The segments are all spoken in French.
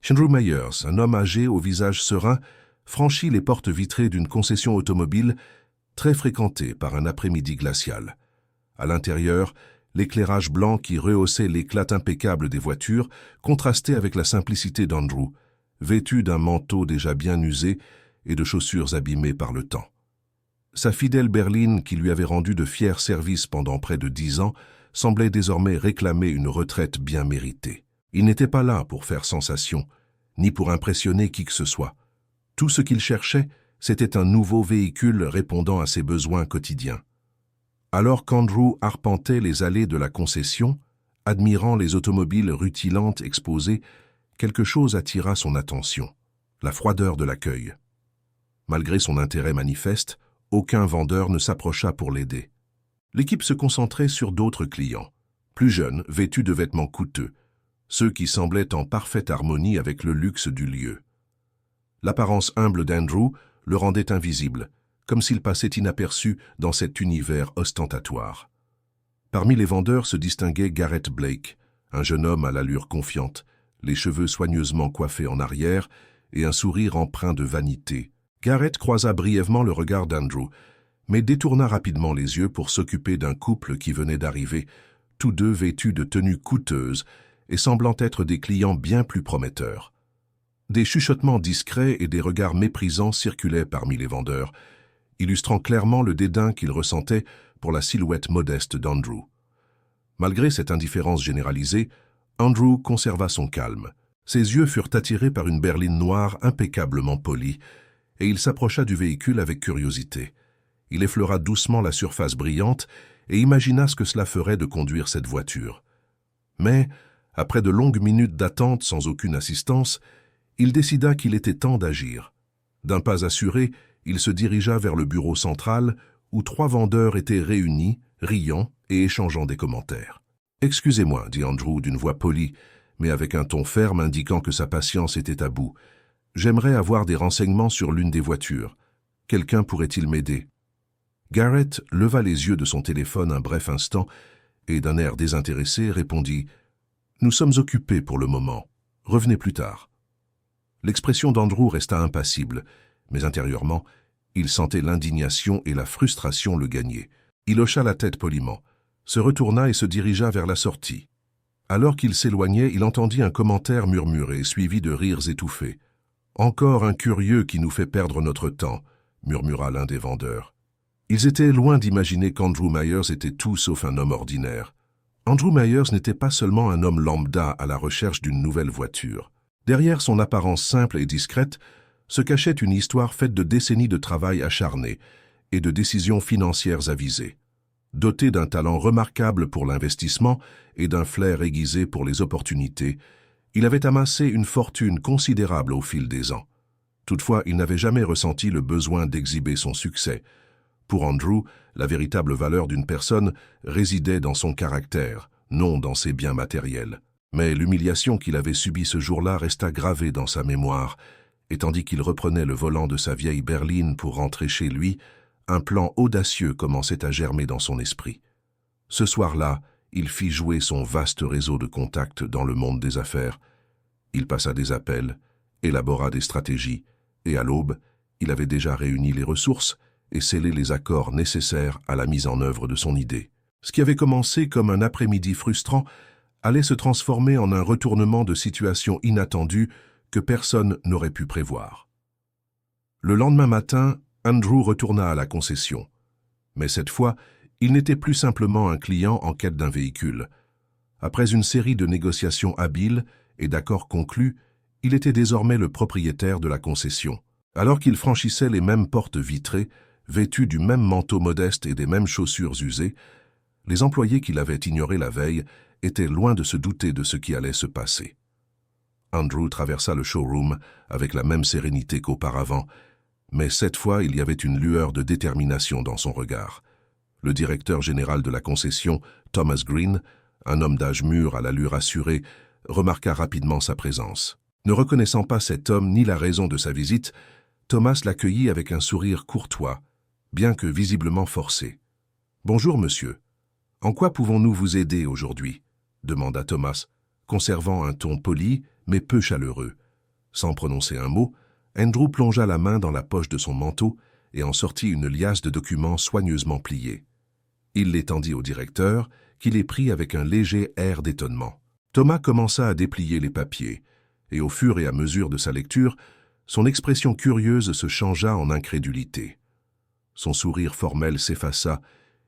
Andrew Myers, un homme âgé au visage serein, franchit les portes vitrées d'une concession automobile très fréquentée par un après-midi glacial. À l'intérieur, l'éclairage blanc qui rehaussait l'éclat impeccable des voitures contrastait avec la simplicité d'Andrew, vêtu d'un manteau déjà bien usé et de chaussures abîmées par le temps. Sa fidèle berline, qui lui avait rendu de fiers services pendant près de 10 ans, semblait désormais réclamer une retraite bien méritée. Il n'était pas là pour faire sensation, ni pour impressionner qui que ce soit. Tout ce qu'il cherchait, c'était un nouveau véhicule répondant à ses besoins quotidiens. Alors qu'Andrew arpentait les allées de la concession, admirant les automobiles rutilantes exposées, quelque chose attira son attention, la froideur de l'accueil. Malgré son intérêt manifeste, aucun vendeur ne s'approcha pour l'aider. L'équipe se concentrait sur d'autres clients, plus jeunes, vêtus de vêtements coûteux, ceux qui semblaient en parfaite harmonie avec le luxe du lieu. L'apparence humble d'Andrew le rendait invisible, comme s'il passait inaperçu dans cet univers ostentatoire. Parmi les vendeurs se distinguait Garrett Blake, un jeune homme à l'allure confiante, les cheveux soigneusement coiffés en arrière et un sourire empreint de vanité. Garrett croisa brièvement le regard d'Andrew, mais détourna rapidement les yeux pour s'occuper d'un couple qui venait d'arriver, tous deux vêtus de tenues coûteuses et semblant être des clients bien plus prometteurs. Des chuchotements discrets et des regards méprisants circulaient parmi les vendeurs, illustrant clairement le dédain qu'ils ressentaient pour la silhouette modeste d'Andrew. Malgré cette indifférence généralisée, Andrew conserva son calme. Ses yeux furent attirés par une berline noire impeccablement polie, et il s'approcha du véhicule avec curiosité. Il effleura doucement la surface brillante et imagina ce que cela ferait de conduire cette voiture. Mais, après de longues minutes d'attente sans aucune assistance, il décida qu'il était temps d'agir. D'un pas assuré, il se dirigea vers le bureau central où 3 vendeurs étaient réunis, riant et échangeant des commentaires. « Excusez-moi, dit Andrew d'une voix polie, mais avec un ton ferme indiquant que sa patience était à bout. J'aimerais avoir des renseignements sur l'une des voitures. Quelqu'un pourrait-il m'aider ?» Garrett leva les yeux de son téléphone un bref instant et d'un air désintéressé répondit « Nous sommes occupés pour le moment. Revenez plus tard. » L'expression d'Andrew resta impassible, mais intérieurement, il sentait l'indignation et la frustration le gagner. Il hocha la tête poliment, se retourna et se dirigea vers la sortie. Alors qu'il s'éloignait, il entendit un commentaire murmuré, suivi de rires étouffés. « Encore un curieux qui nous fait perdre notre temps », murmura l'un des vendeurs. Ils étaient loin d'imaginer qu'Andrew Myers était tout sauf un homme ordinaire. Andrew Myers n'était pas seulement un homme lambda à la recherche d'une nouvelle voiture. Derrière son apparence simple et discrète se cachait une histoire faite de décennies de travail acharné et de décisions financières avisées. Doté d'un talent remarquable pour l'investissement et d'un flair aiguisé pour les opportunités, il avait amassé une fortune considérable au fil des ans. Toutefois, il n'avait jamais ressenti le besoin d'exhiber son succès. Pour Andrew, la véritable valeur d'une personne résidait dans son caractère, non dans ses biens matériels. Mais l'humiliation qu'il avait subie ce jour-là resta gravée dans sa mémoire, et tandis qu'il reprenait le volant de sa vieille berline pour rentrer chez lui, un plan audacieux commençait à germer dans son esprit. Ce soir-là, il fit jouer son vaste réseau de contacts dans le monde des affaires. Il passa des appels, élabora des stratégies, et à l'aube, il avait déjà réuni les ressources et scellé les accords nécessaires à la mise en œuvre de son idée. Ce qui avait commencé comme un après-midi frustrant allait se transformer en un retournement de situation inattendu que personne n'aurait pu prévoir. Le lendemain matin, Andrew retourna à la concession. Mais cette fois, il n'était plus simplement un client en quête d'un véhicule. Après une série de négociations habiles et d'accords conclus, il était désormais le propriétaire de la concession. Alors qu'il franchissait les mêmes portes vitrées, vêtu du même manteau modeste et des mêmes chaussures usées, les employés qui l'avaient ignoré la veille étaient loin de se douter de ce qui allait se passer. Andrew traversa le showroom avec la même sérénité qu'auparavant, mais cette fois il y avait une lueur de détermination dans son regard. Le directeur général de la concession, Thomas Green, un homme d'âge mûr à l'allure assurée, remarqua rapidement sa présence. Ne reconnaissant pas cet homme ni la raison de sa visite, Thomas l'accueillit avec un sourire courtois, bien que visiblement forcé. « Bonjour, monsieur. En quoi pouvons-nous vous aider aujourd'hui ?» demanda Thomas, conservant un ton poli mais peu chaleureux. Sans prononcer un mot, Andrew plongea la main dans la poche de son manteau et en sortit une liasse de documents soigneusement pliés. Il les tendit au directeur, qui les prit avec un léger air d'étonnement. Thomas commença à déplier les papiers, et au fur et à mesure de sa lecture, son expression curieuse se changea en incrédulité. Son sourire formel s'effaça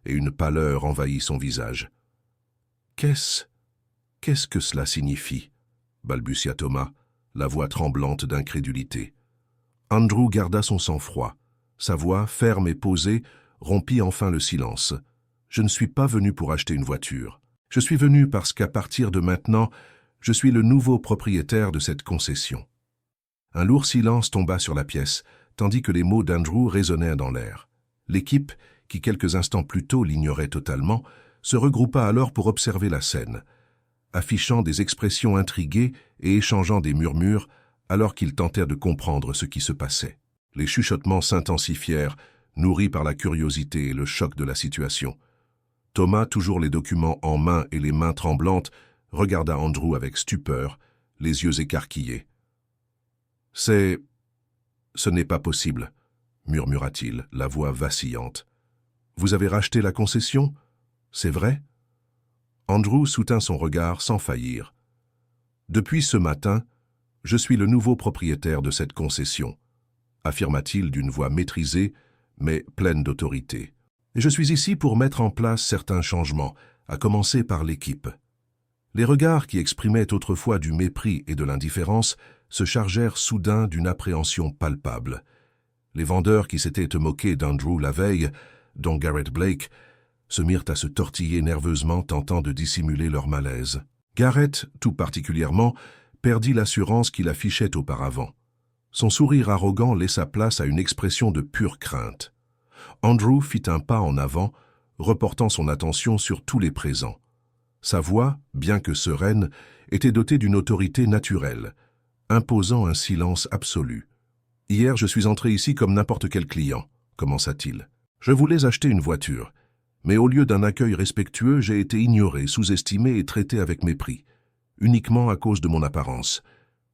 et une pâleur envahit son visage. « Qu'est-ce que cela signifie ?» balbutia Thomas, la voix tremblante d'incrédulité. Andrew garda son sang-froid. Sa voix, ferme et posée, rompit enfin le silence. « Je ne suis pas venu pour acheter une voiture. Je suis venu parce qu'à partir de maintenant, je suis le nouveau propriétaire de cette concession. » Un lourd silence tomba sur la pièce, tandis que les mots d'Andrew résonnèrent dans l'air. L'équipe, qui quelques instants plus tôt l'ignorait totalement, se regroupa alors pour observer la scène, affichant des expressions intriguées et échangeant des murmures alors qu'ils tentèrent de comprendre ce qui se passait. Les chuchotements s'intensifièrent, nourris par la curiosité et le choc de la situation. Thomas, toujours les documents en main et les mains tremblantes, regarda Andrew avec stupeur, les yeux écarquillés. « Ce n'est pas possible, » murmura-t-il, la voix vacillante. « Vous avez racheté la concession? C'est vrai ?» Andrew soutint son regard sans faillir. « Depuis ce matin, je suis le nouveau propriétaire de cette concession, » affirma-t-il d'une voix maîtrisée, mais pleine d'autorité. « Et je suis ici pour mettre en place certains changements, à commencer par l'équipe. » Les regards qui exprimaient autrefois du mépris et de l'indifférence se chargèrent soudain d'une appréhension palpable. Les vendeurs qui s'étaient moqués d'Andrew la veille, dont Garrett Blake, se mirent à se tortiller nerveusement tentant de dissimuler leur malaise. Garrett, tout particulièrement, perdit l'assurance qu'il affichait auparavant. Son sourire arrogant laissa place à une expression de pure crainte. Andrew fit un pas en avant, reportant son attention sur tous les présents. Sa voix, bien que sereine, était dotée d'une autorité naturelle, imposant un silence absolu. « Hier, je suis entré ici comme n'importe quel client, » commença-t-il. « Je voulais acheter une voiture, mais au lieu d'un accueil respectueux, j'ai été ignoré, sous-estimé et traité avec mépris, uniquement à cause de mon apparence.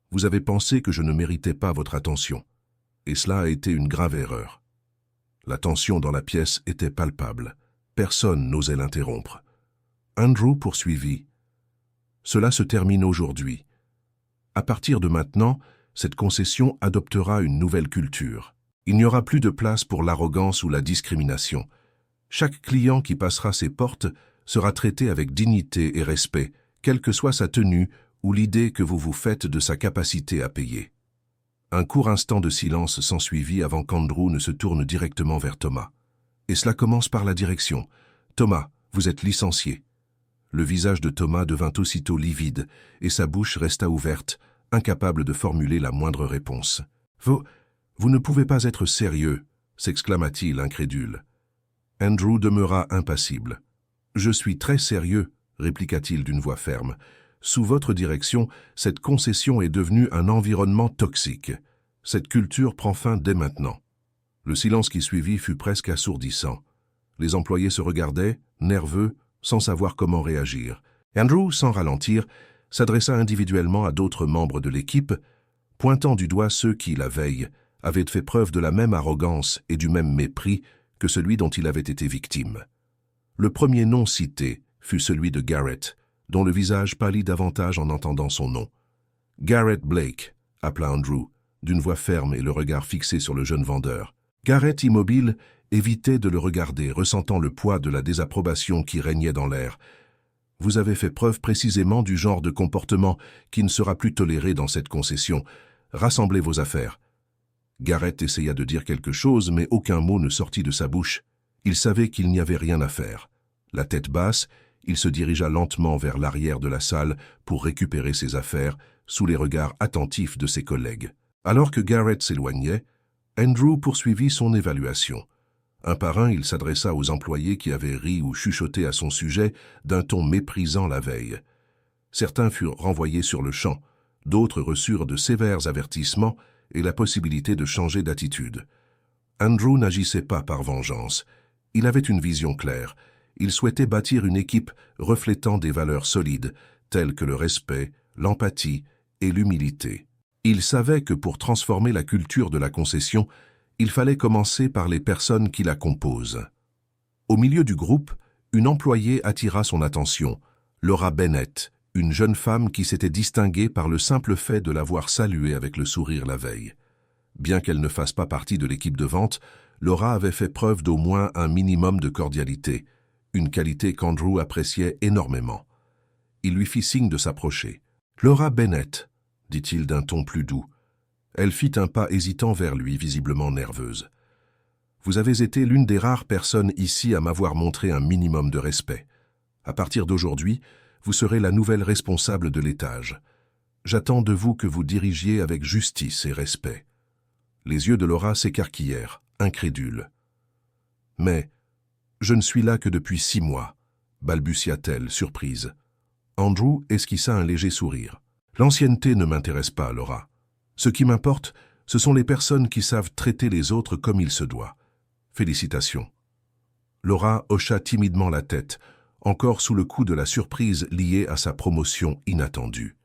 Vous avez pensé que je ne méritais pas votre attention, et cela a été une grave erreur. » La tension dans la pièce était palpable. Personne n'osait l'interrompre. Andrew poursuivit. « Cela se termine aujourd'hui. À partir de maintenant, cette concession adoptera une nouvelle culture. Il n'y aura plus de place pour l'arrogance ou la discrimination. Chaque client qui passera ses portes sera traité avec dignité et respect, quelle que soit sa tenue ou l'idée que vous vous faites de sa capacité à payer. » Un court instant de silence s'ensuivit avant qu'Andrew ne se tourne directement vers Thomas. « Et cela commence par la direction. Thomas, vous êtes licencié. » Le visage de Thomas devint aussitôt livide et sa bouche resta ouverte, incapable de formuler la moindre réponse. « Vous ne pouvez pas être sérieux » s'exclama-t-il incrédule. Andrew demeura impassible. « Je suis très sérieux » répliqua-t-il d'une voix ferme. « Sous votre direction, cette concession est devenue un environnement toxique. Cette culture prend fin dès maintenant. » Le silence qui suivit fut presque assourdissant. Les employés se regardaient, nerveux, sans savoir comment réagir. Andrew, sans ralentir, s'adressa individuellement à d'autres membres de l'équipe, pointant du doigt ceux qui, la veille, avaient fait preuve de la même arrogance et du même mépris que celui dont il avait été victime. Le premier nom cité fut celui de Garrett, dont le visage pâlit davantage en entendant son nom. « Garrett Blake », appela Andrew, d'une voix ferme et le regard fixé sur le jeune vendeur. Garrett, immobile, évitait de le regarder, ressentant le poids de la désapprobation qui régnait dans l'air. « Vous avez fait preuve précisément du genre de comportement qui ne sera plus toléré dans cette concession. Rassemblez vos affaires. » Garrett essaya de dire quelque chose, mais aucun mot ne sortit de sa bouche. Il savait qu'il n'y avait rien à faire. La tête basse, il se dirigea lentement vers l'arrière de la salle pour récupérer ses affaires, sous les regards attentifs de ses collègues. Alors que Garrett s'éloignait, Andrew poursuivit son évaluation. Un par un, il s'adressa aux employés qui avaient ri ou chuchoté à son sujet d'un ton méprisant la veille. Certains furent renvoyés sur le champ, d'autres reçurent de sévères avertissements et la possibilité de changer d'attitude. Andrew n'agissait pas par vengeance. Il avait une vision claire. Il souhaitait bâtir une équipe reflétant des valeurs solides, telles que le respect, l'empathie et l'humilité. Il savait que pour transformer la culture de la concession, il fallait commencer par les personnes qui la composent. Au milieu du groupe, une employée attira son attention, Laura Bennett, une jeune femme qui s'était distinguée par le simple fait de l'avoir saluée avec le sourire la veille. Bien qu'elle ne fasse pas partie de l'équipe de vente, Laura avait fait preuve d'au moins un minimum de cordialité, une qualité qu'Andrew appréciait énormément. Il lui fit signe de s'approcher. « Laura Bennett », dit-il d'un ton plus doux. Elle fit un pas hésitant vers lui, visiblement nerveuse. « Vous avez été l'une des rares personnes ici à m'avoir montré un minimum de respect. À partir d'aujourd'hui, vous serez la nouvelle responsable de l'étage. J'attends de vous que vous dirigiez avec justice et respect. » Les yeux de Laura s'écarquillèrent, incrédules. « Mais je ne suis là que depuis 6 mois, balbutia-t-elle, surprise. Andrew esquissa un léger sourire. « L'ancienneté ne m'intéresse pas, Laura. Ce qui m'importe, ce sont les personnes qui savent traiter les autres comme il se doit. Félicitations. » Laura hocha timidement la tête, encore sous le coup de la surprise liée à sa promotion inattendue.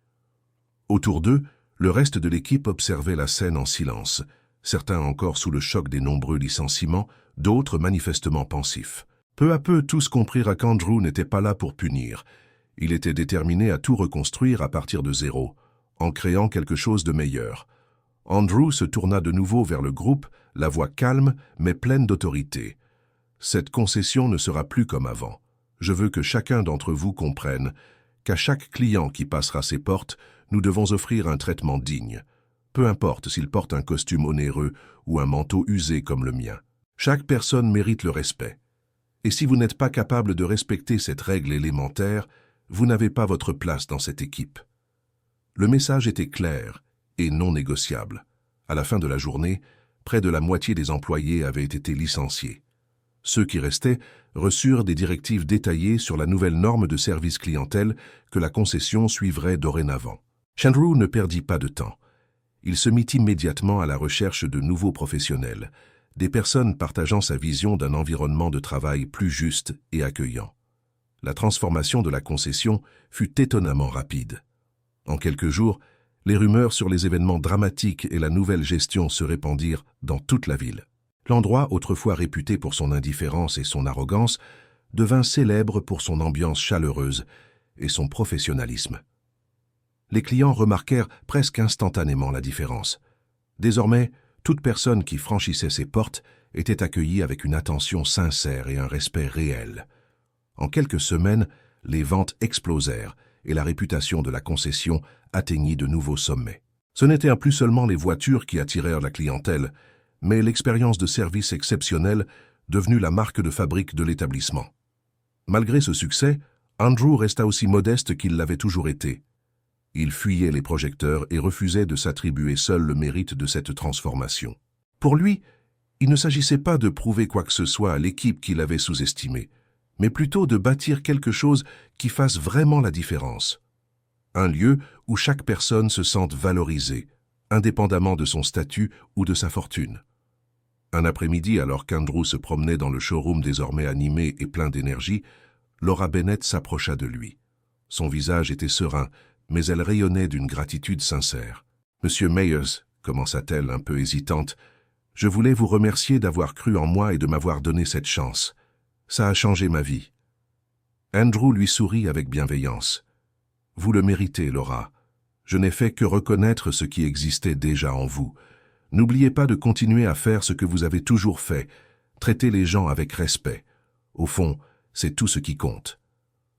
Autour d'eux, le reste de l'équipe observait la scène en silence, certains encore sous le choc des nombreux licenciements, d'autres manifestement pensifs. Peu à peu, tous comprirent qu'Andrew n'était pas là pour punir. Il était déterminé à tout reconstruire à partir de zéro, en créant quelque chose de meilleur. Andrew se tourna de nouveau vers le groupe, la voix calme mais pleine d'autorité. « Cette concession ne sera plus comme avant. Je veux que chacun d'entre vous comprenne qu'à chaque client qui passera ses portes, nous devons offrir un traitement digne. Peu importe s'il porte un costume onéreux ou un manteau usé comme le mien. Chaque personne mérite le respect. Et si vous n'êtes pas capable de respecter cette règle élémentaire, vous n'avez pas votre place dans cette équipe. » Le message était clair et non négociable. À la fin de la journée, près de la moitié des employés avaient été licenciés. Ceux qui restaient reçurent des directives détaillées sur la nouvelle norme de service clientèle que la concession suivrait dorénavant. Andrew ne perdit pas de temps. Il se mit immédiatement à la recherche de nouveaux professionnels, des personnes partageant sa vision d'un environnement de travail plus juste et accueillant. La transformation de la concession fut étonnamment rapide. En quelques jours, les rumeurs sur les événements dramatiques et la nouvelle gestion se répandirent dans toute la ville. L'endroit, autrefois réputé pour son indifférence et son arrogance, devint célèbre pour son ambiance chaleureuse et son professionnalisme. Les clients remarquèrent presque instantanément la différence. Désormais, toute personne qui franchissait ses portes était accueillie avec une attention sincère et un respect réel. En quelques semaines, les ventes explosèrent et la réputation de la concession atteignit de nouveaux sommets. Ce n'étaient plus seulement les voitures qui attirèrent la clientèle, mais l'expérience de service exceptionnelle devenue la marque de fabrique de l'établissement. Malgré ce succès, Andrew resta aussi modeste qu'il l'avait toujours été. Il fuyait les projecteurs et refusait de s'attribuer seul le mérite de cette transformation. Pour lui, il ne s'agissait pas de prouver quoi que ce soit à l'équipe qu'il avait sous-estimée, mais plutôt de bâtir quelque chose qui fasse vraiment la différence. Un lieu où chaque personne se sente valorisée, indépendamment de son statut ou de sa fortune. Un après-midi, alors qu'Andrew se promenait dans le showroom désormais animé et plein d'énergie, Laura Bennett s'approcha de lui. Son visage était serein, mais elle rayonnait d'une gratitude sincère. « Monsieur Meyers, » commença-t-elle un peu hésitante, « je voulais vous remercier d'avoir cru en moi et de m'avoir donné cette chance. Ça a changé ma vie. » Andrew lui sourit avec bienveillance. « Vous le méritez, Laura. Je n'ai fait que reconnaître ce qui existait déjà en vous. N'oubliez pas de continuer à faire ce que vous avez toujours fait, traiter les gens avec respect. Au fond, c'est tout ce qui compte. »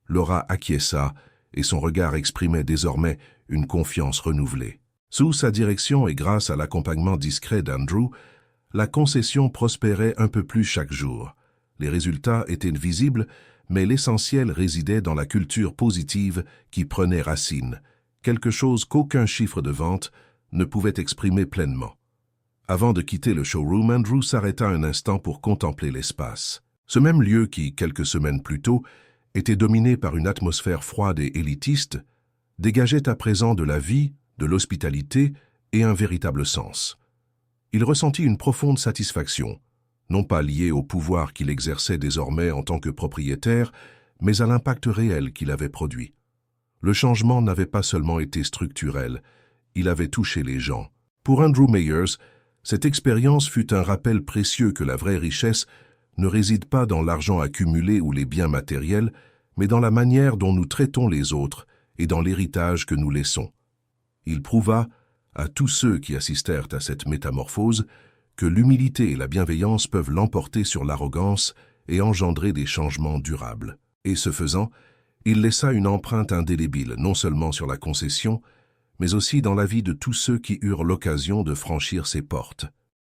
Laura acquiesça, et son regard exprimait désormais une confiance renouvelée. Sous sa direction et grâce à l'accompagnement discret d'Andrew, la concession prospérait un peu plus chaque jour. Les résultats étaient visibles, mais l'essentiel résidait dans la culture positive qui prenait racine, quelque chose qu'aucun chiffre de vente ne pouvait exprimer pleinement. Avant de quitter le showroom, Andrew s'arrêta un instant pour contempler l'espace. Ce même lieu qui, quelques semaines plus tôt, était dominé par une atmosphère froide et élitiste, dégageait à présent de la vie, de l'hospitalité et un véritable sens. Il ressentit une profonde satisfaction, non pas liée au pouvoir qu'il exerçait désormais en tant que propriétaire, mais à l'impact réel qu'il avait produit. Le changement n'avait pas seulement été structurel, il avait touché les gens. Pour Andrew Meyers, cette expérience fut un rappel précieux que la vraie richesse ne réside pas dans l'argent accumulé ou les biens matériels, mais dans la manière dont nous traitons les autres et dans l'héritage que nous laissons. Il prouva, à tous ceux qui assistèrent à cette métamorphose, que l'humilité et la bienveillance peuvent l'emporter sur l'arrogance et engendrer des changements durables. Et ce faisant, il laissa une empreinte indélébile non seulement sur la concession, mais aussi dans la vie de tous ceux qui eurent l'occasion de franchir ses portes.